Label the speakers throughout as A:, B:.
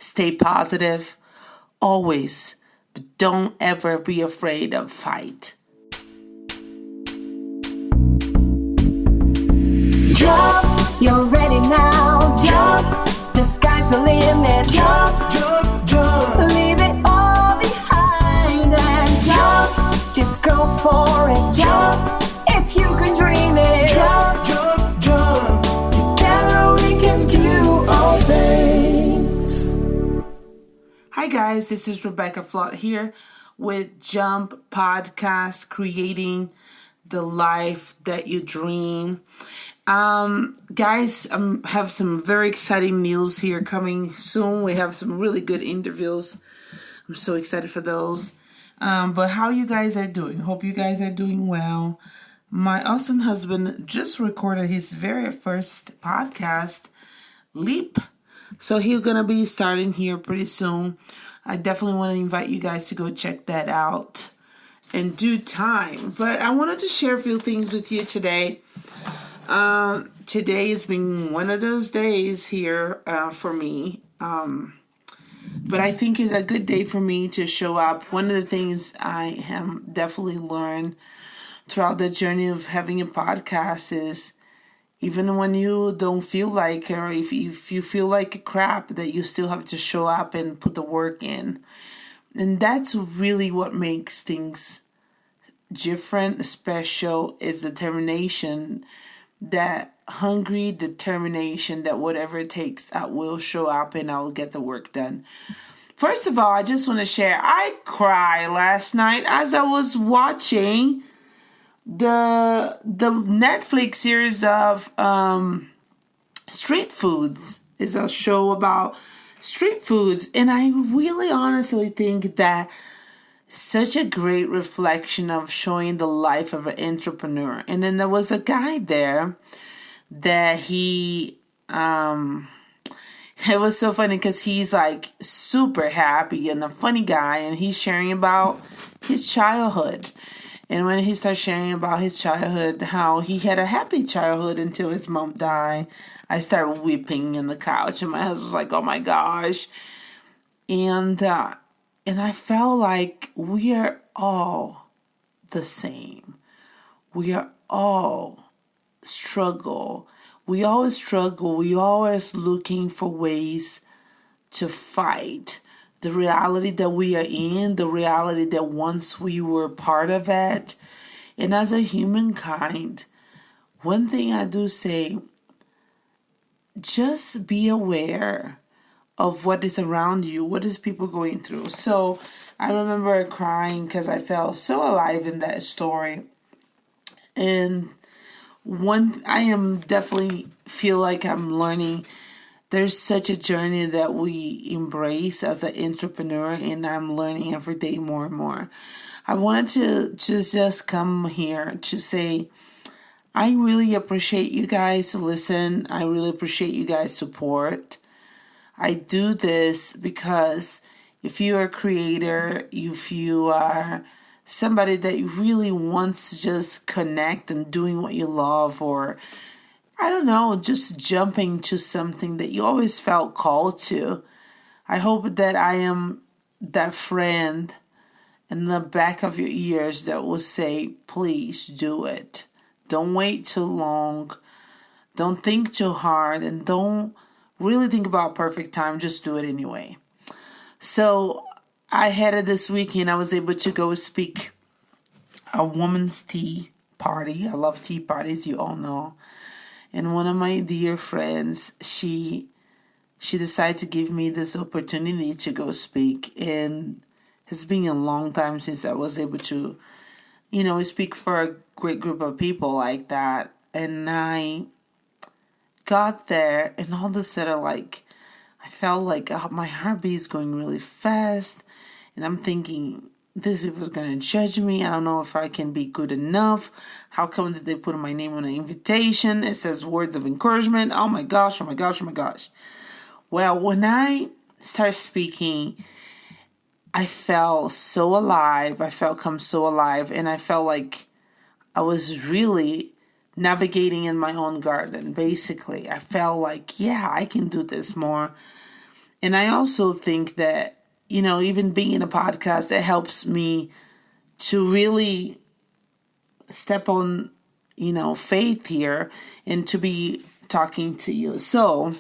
A: Stay positive, always, but don't ever be afraid of fight.
B: Jump, you're ready now. Jump, the sky's the limit. Jump, jump, jump. Leave it all behind and jump. Just go for it. Jump, if you can dream it. Jump, jump, jump. Together we can do all things.
A: Hi guys, this is Rebeca Flott here with Jump Podcast, creating the life that you dream. Guys, have some very exciting news here coming soon. We have some really good interviews. I'm so excited for those. But how you guys are doing? Hope you guys are doing well. My awesome husband just recorded his very first podcast, Leap. So he's going to be starting here pretty soon. I definitely want to invite you guys to go check that out in due time. But I wanted to share a few things with you today. Today has been one of those days here for me. But I think it's a good day for me to show up. One of the things I have definitely learned throughout the journey of having a podcast is even when you don't feel like, or if you feel like a crap, that you still have to show up and put the work in. And that's really what makes things different, special, is determination. That hungry determination that whatever it takes, I will show up and I'll get the work done. First of all, I just want to share, I cried last night as I was watching the Netflix series of Street Foods. It's a show about street foods, and I really honestly think that such a great reflection of showing the life of an entrepreneur. And then there was a guy there that it was so funny because he's like super happy and a funny guy, and he's sharing about his childhood. And when he starts sharing about his childhood, how he had a happy childhood until his mom died, I started weeping in the couch, and my husband was like, oh my gosh. And I felt like we are all the same. We are all struggle. We always struggle. We always looking for ways to fight the reality that we are in, the reality that once we were part of it. And as a humankind, one thing I do say, just be aware of what is around you, what is people going through. So I remember crying because I felt so alive in that story. And I am definitely feel like I'm learning. There's such a journey that we embrace as an entrepreneur, and I'm learning every day more and more. I wanted to just come here to say, I really appreciate you guys listen. I really appreciate you guys support. I do this because if you're a creator, if you are somebody that really wants to just connect and doing what you love, or I don't know, just jumping to something that you always felt called to, I hope that I am that friend in the back of your ears that will say, please do it. Don't wait too long. Don't think too hard, and don't really think about perfect time. Just do it anyway. So I had it this weekend. I was able to go speak a woman's tea party. I love tea parties, you all know. And one of my dear friends, she decided to give me this opportunity to go speak. And it's been a long time since I was able to, speak for a great group of people like that. And I got there, and all of a sudden, I felt like my heartbeat is going really fast. And I'm thinking, this was going to judge me. I don't know if I can be good enough. How come did they put my name on an invitation? It says words of encouragement. Oh my gosh, oh my gosh, oh my gosh. Well, when I started speaking, I felt so alive. I felt so alive. And I felt like I was really navigating in my own garden, basically. I felt like, yeah, I can do this more. And I also think that, even being in a podcast, that helps me to really step on, faith here and to be talking to you. So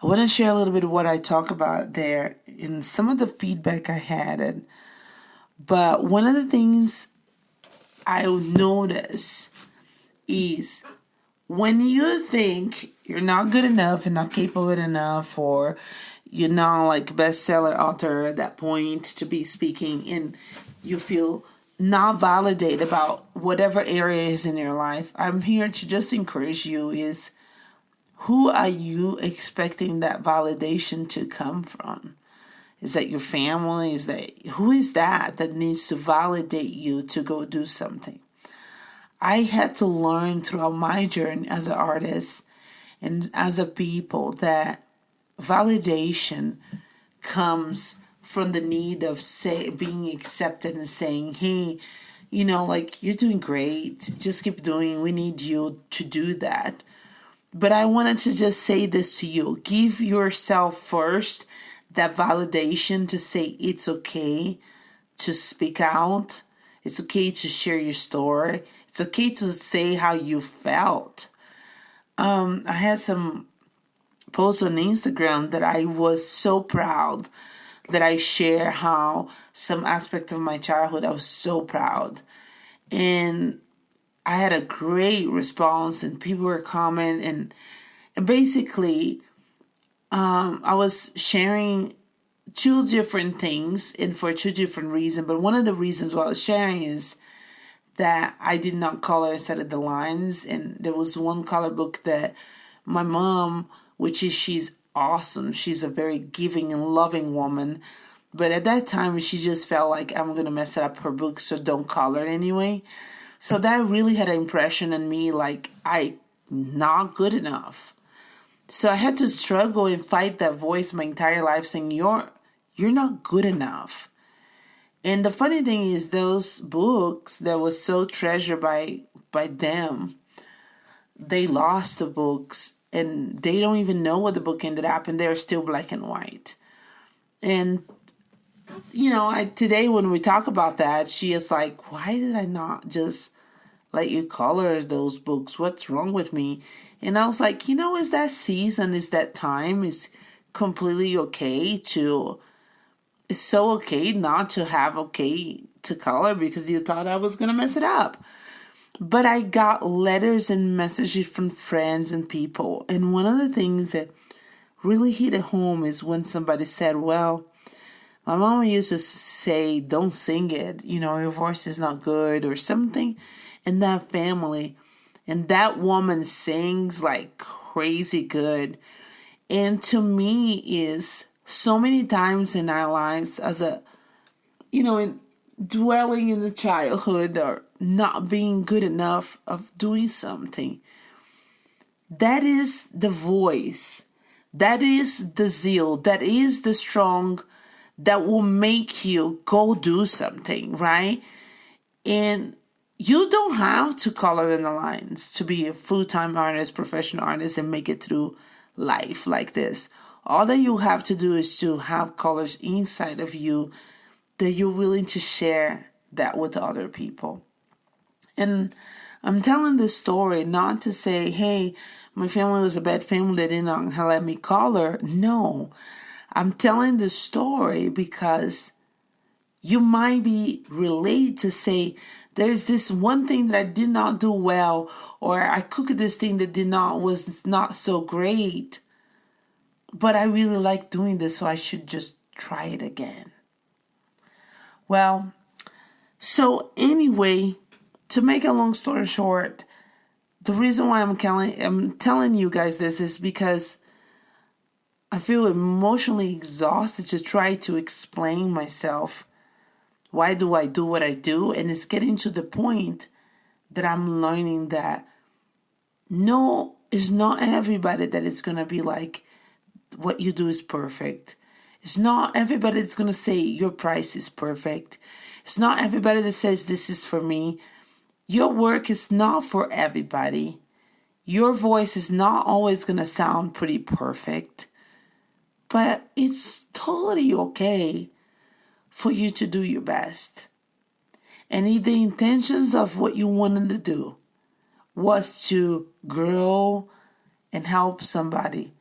A: I want to share a little bit of what I talk about there in some of the feedback I had. But one of the things I notice is when you think you're not good enough and not capable enough, or you're not like bestseller author at that point to be speaking, and you feel not validated about whatever area is in your life, I'm here to just encourage you is, who are you expecting that validation to come from? Is that your family? Who is that needs to validate you to go do something? I had to learn throughout my journey as an artist and as a people that validation comes from the need of being accepted and saying, hey, you're doing great. Just keep doing. We need you to do that. But I wanted to just say this to you. Give yourself first that validation to say it's okay to speak out. It's okay to share your story. It's okay to say how you felt. I had some posts on Instagram that I was so proud that I share how some aspect of my childhood, I was so proud. And I had a great response and people were commenting and basically I was sharing two different things and for two different reasons. But one of the reasons why I was sharing is that I did not color instead of the lines. And there was one color book that my mom, she's awesome. She's a very giving and loving woman. But at that time, she just felt like I'm going to mess up her book, so don't color it anyway. So that really had an impression on me, like I'm not good enough. So I had to struggle and fight that voice my entire life saying, you're not good enough. And the funny thing is, those books that was so treasured by them, they lost the books and they don't even know what the book ended up, and they're still black and white. And today when we talk about that, she is like, why did I not just let you color those books? What's wrong with me? And I was like, it's that season, it's that time. It's completely okay it's so okay not to have okay to color because you thought I was going to mess it up. But I got letters and messages from friends and people. And one of the things that really hit at home is when somebody said, well, my mama used to say, don't sing it. Your voice is not good or something in that family. And that woman sings like crazy good. And to me is so many times in our lives as in dwelling in the childhood or not being good enough of doing something. That is the voice. That is the zeal. That is the strong that will make you go do something, right? And you don't have to color in the lines to be a full-time artist, professional artist, and make it through life like this. All that you have to do is to have colors inside of you that you're willing to share that with other people. And I'm telling this story not to say, hey, my family was a bad family that did not let me color. No, I'm telling this story because you might be related to say, there's this one thing that I did not do well, or I cooked this thing that was not so great, but I really like doing this, so I should just try it again. Well, so anyway, to make a long story short, the reason why I'm telling you guys this is because I feel emotionally exhausted to try to explain myself. Why do I do what I do? And it's getting to the point that I'm learning that no, it's not everybody that is going to be like, what you do is perfect. It's not everybody that's going to say your price is perfect. It's not everybody that says this is for me. Your work is not for everybody. Your voice is not always going to sound pretty perfect. But it's totally okay for you to do your best. And if the intentions of what you wanted to do was to grow and help somebody,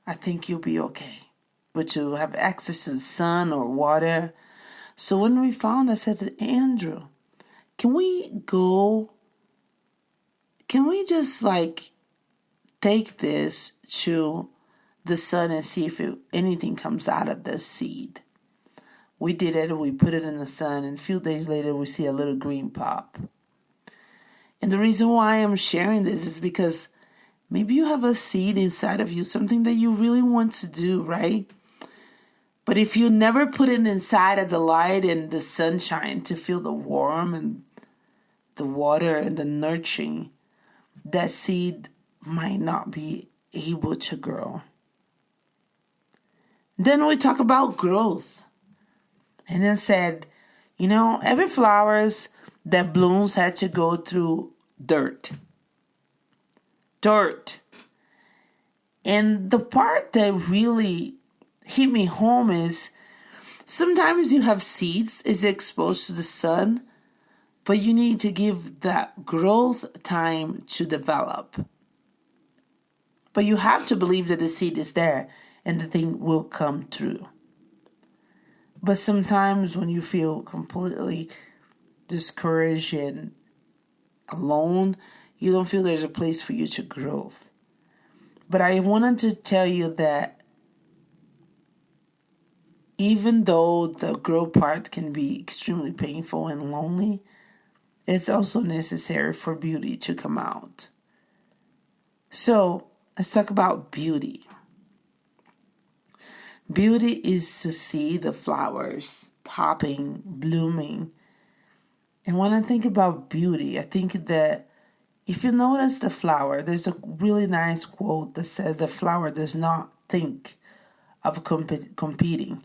A: I think you'll be okay. But to have access to the sun or water. So when we found, I said to Andrew, can we just take this to the sun and see if anything comes out of this seed? We did it, we put it in the sun, and a few days later we see a little green pop. And the reason why I'm sharing this is because maybe you have a seed inside of you, something that you really want to do, right? But if you never put it inside of the light and the sunshine to feel the warmth and the water and the nurturing, that seed might not be able to grow. Then we talk about growth. And then said, every flowers that blooms had to go through dirt. And the part that really hit me home is sometimes you have seeds is exposed to the sun, but you need to give that growth time to develop. But you have to believe that the seed is there and the thing will come through. But sometimes when you feel completely discouraged and alone, you don't feel there's a place for you to grow. But I wanted to tell you that even though the growth part can be extremely painful and lonely, it's also necessary for beauty to come out. So let's talk about beauty. Beauty is to see the flowers popping, blooming. And when I think about beauty, I think that if you notice the flower, there's a really nice quote that says the flower does not think of competing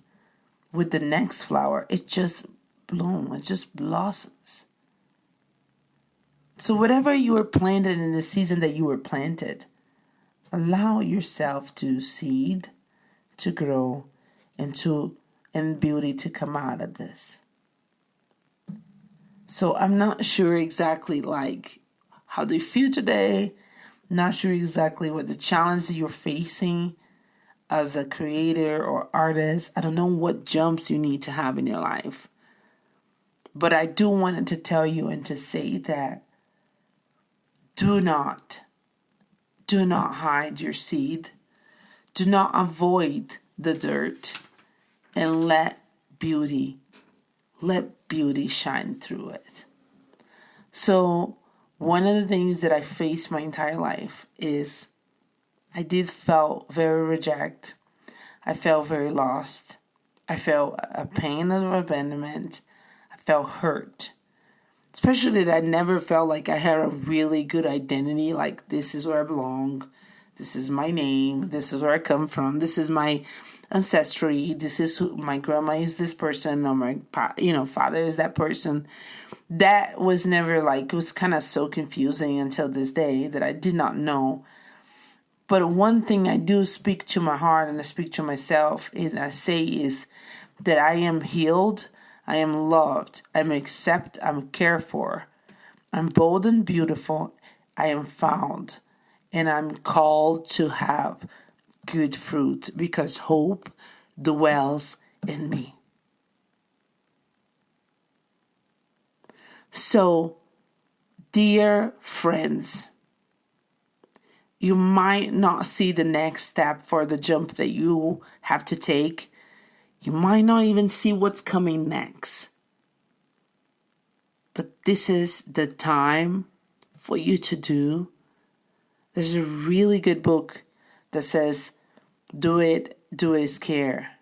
A: with the next flower. It just blooms, it just blossoms. So whatever you were planted in the season that you were planted, allow yourself to seed, to grow, and beauty to come out of this. So I'm not sure exactly how do you feel today. Not sure exactly what the challenge that you're facing as a creator or artist. I don't know what jumps you need to have in your life. But I do want to tell you and to say that do not hide your seed. Do not avoid the dirt, and let beauty shine through it. So one of the things that I faced my entire life is I did felt very rejected. I felt very lost. I felt a pain of abandonment. I felt hurt. Especially that I never felt like I had a really good identity, like this is where I belong. This is my name. This is where I come from. This is my ancestry. This is who my grandma is. This person, or my father is that person. That was never it was kind of so confusing until this day that I did not know. But one thing I do speak to my heart and I speak to myself is I say is that I am healed. I am loved. I'm accepted. I'm cared for. I'm bold and beautiful. I am found. And I'm called to have good fruit because hope dwells in me. So, dear friends, you might not see the next step for the jump that you have to take. You might not even see what's coming next. But this is the time for you to do. There's a really good book that says, do it is care.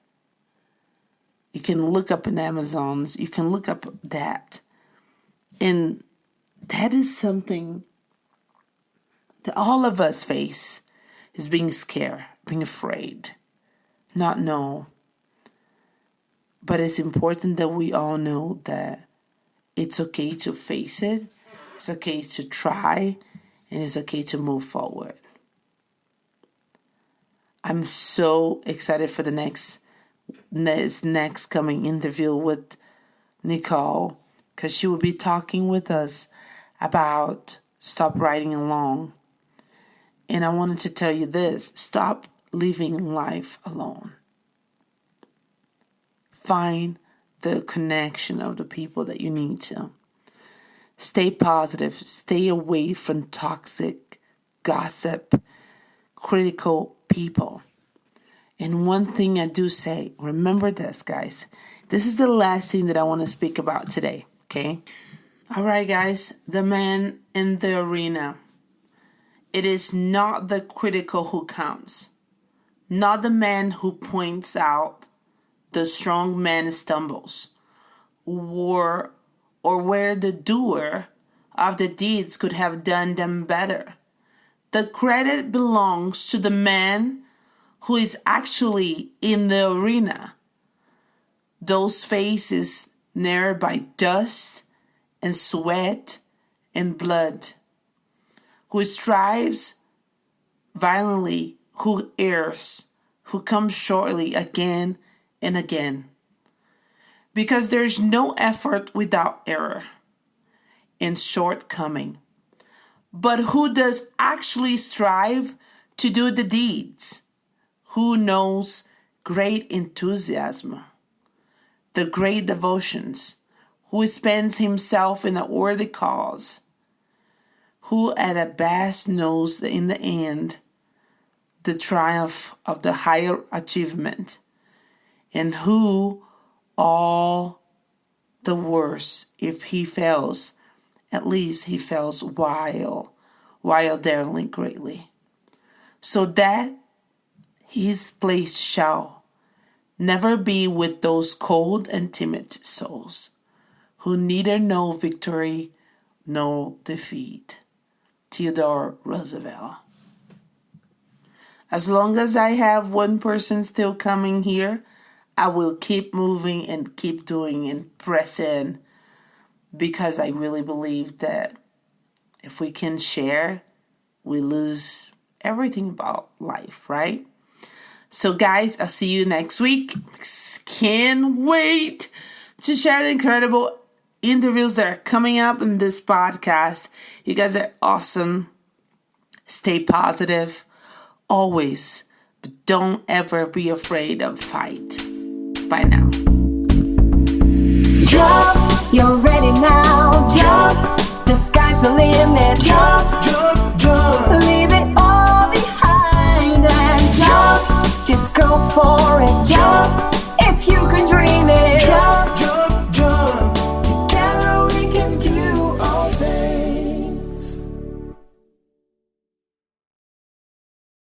A: You can look up in Amazon's, you can look up that. And that is something that all of us face, is being scared, being afraid, not know. But it's important that we all know that it's okay to face it, it's okay to try, and it's okay to move forward. I'm so excited for the next coming interview with Nicole, because she will be talking with us about stop riding along. And I wanted to tell you this: stop living life alone. Find the connection of the people that you need to. Stay positive. Stay away from toxic, gossip, critical people. And one thing I do say, remember this, guys. This is the last thing that I want to speak about today, okay? All right, guys. The man in the arena. It is not the critical who counts. Not the man who points out the strong man stumbles. Or where the doer of the deeds could have done them better. The credit belongs to the man who is actually in the arena. Those faces narrowed by dust and sweat and blood. Who strives violently, who errs, who comes shortly again and again. Because there's no effort without error and shortcoming. But who does actually strive to do the deeds? Who knows great enthusiasm, the great devotions, who spends himself in a worthy cause, who at a best knows in the end the triumph of the higher achievement, and who all the worse if he fails, at least he fails while daring greatly, so that his place shall never be with those cold and timid souls, who neither know victory nor defeat. Theodore Roosevelt. As long as I have one person still coming here, I will keep moving and keep doing and press in, because I really believe that if we can share, we lose everything about life, right? So guys, I'll see you next week. Can't wait to share the incredible interviews that are coming up in this podcast. You guys are awesome. Stay positive always, but don't ever be afraid of fight. Bye now.
B: Jump, you're ready now. Jump, the sky's the limit. Jump, jump, jump. Leave it all behind and jump. Just go for it. Jump, if you can dream.